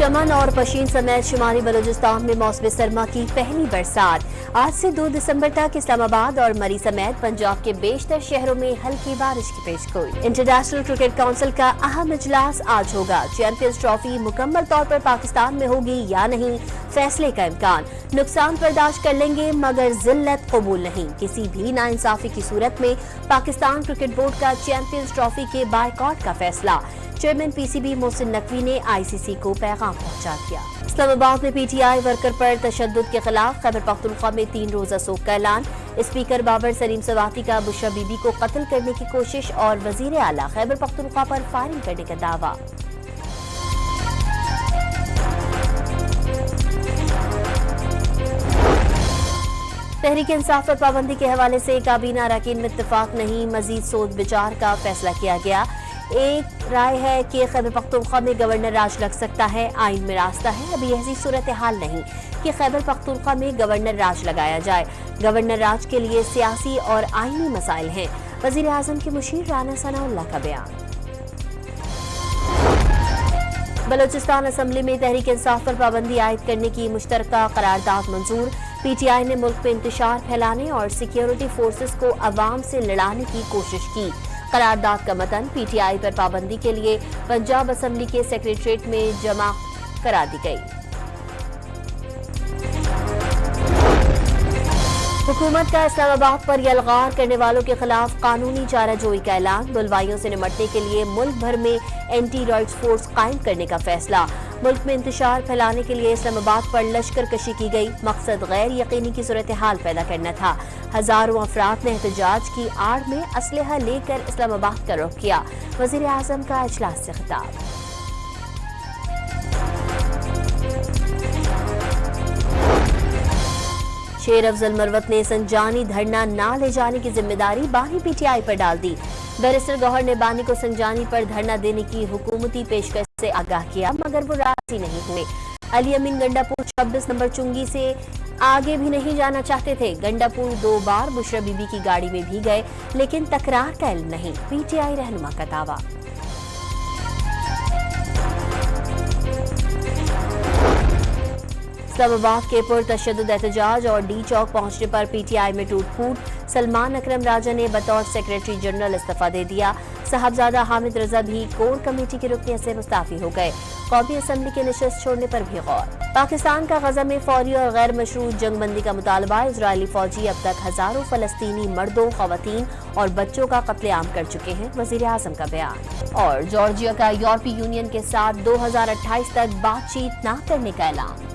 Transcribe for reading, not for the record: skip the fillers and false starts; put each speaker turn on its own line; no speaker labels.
चमन और पशीन समेत शुमाली बलूचिस्तान में मौसम सरमा की पहली बरसात। आज से 2 दिसंबर तक इस्लामाबाद और मरी समेत पंजाब के बेशतर शहरों में हल्की बारिश की पेशगोई। इंटरनेशनल क्रिकेट काउंसिल का अहम इजलास आज होगा। चैंपियंस ट्रॉफी मुकम्मल तौर पर पाकिस्तान में होगी या नहीं, फैसले का इम्कान। नुकसान बर्दाश्त कर लेंगे मगर जिल्लत कबूल नहीं। किसी भी नाइंसाफी की सूरत में पाकिस्तान क्रिकेट बोर्ड का चैंपियंस ट्रॉफी के बायकॉट का फैसला। चेयरमैन पीसीबी मोहसिन नकवी ने आईसीसी को पैगाम पहुंचा दिया। इस्लामाबाद में पीटीआई वर्कर पर तशद्दुद के खिलाफ खैबर पख्तूनख्वा में 3 रोजा सोग का ऐलान। स्पीकर बाबर सलीम सवाती का बुशरा बीबी को कत्ल करने की कोशिश और वजीर आला खैबर पख्तूनख्वा पर फायरिंग करने का दावा। तहरीक इंसाफ पर पाबंदी के हवाले से काबीना अरकान में इत्तेफाक नहीं, मजीद सोच विचार का फैसला किया गया। एक राय है कि खैबर पख्तूनख्वा में गवर्नर राज लग सकता है, आइन में रास्ता है। अभी ऐसी सूरत हाल नहीं कि खैबर पख्तूनख्वा में गवर्नर राज लगाया जाए। गवर्नर राज के लिए सियासी और आइनी मसाइल हैं। वजीर आजम के मुशीर राना सनाउल्लाह का बयान। बलूचिस्तान असम्बली में तहरीक इंसाफ पर पाबंदी आयद करने की मुश्तरका करारदाद मंजूर। पीटीआई ने मुल्क में इंतशार फैलाने और सिक्योरिटी फोर्सेस को अवाम से लड़ाने की कोशिश की। करारदाद का मतन पीटीआई पर पाबंदी के लिए पंजाब असम्बली के सेक्रेटरीट में जमा करा दी गई। हुकूमत का इस्लामाबाद पर यलगार करने वालों के खिलाफ कानूनी चाराजोई का ऐलान। बुलवाइयों से निमटने के लिए मुल्क भर में एंटी रॉयट्स फोर्स कायम करने का फैसला। मुल्क में इंतशार फैलाने के लिए इस्लामाबाद पर लश्कर कशी की गई। मकसद गैर यकीनी की सूरत हाल पैदा करना था। हजारों अफराद ने एहतजाज की आड़ में असलहा लेकर इस्लामाबाद का रुख किया। वजीर आजम का इजलास से खिताब। शेर अफजल मरवत ने संजानी धरना ना ले जाने की जिम्मेदारी बानी पीटीआई पर डाल दी। बैरिस्टर गौहर ने बानी को संजानी पर धरना देने की हुकूमती पेशकश से आगाह किया मगर वो राजी नहीं हुए। अली अमीन गंडापुर 26 नंबर चुंगी से आगे भी नहीं जाना चाहते थे। गंडापुर 2 बार बुशरा बीबी की गाड़ी में भी गए लेकिन तकरार का इल्म नहीं। पीटीआई रहनुमा का दावा। इस्लामाबाद के पुरतशद्दुद एहतजाज और डी चौक पहुंचने पर पीटीआई में टूट फूट। सलमान अकरम राजा ने बतौर सेक्रेटरी जनरल इस्तीफा दे दिया। साहबजादा हामिद रजा भी कोर कमेटी की रुकनियत से मुस्ताफी हो गए। कौमी असम्बली के नशस्त छोड़ने पर भी गौर। पाकिस्तान का गजा में फौरी और गैर मशरूत जंगबंदी का मुतालबा। इजरायली फौजी अब तक हजारों फलस्तीनी मर्दों, खवातीन और बच्चों का कत्लेआम कर चुके हैं। वजीर आजम का बयान। और जॉर्जिया का यूरोपीय यूनियन के साथ 2028 तक बातचीत न करने का ऐलान।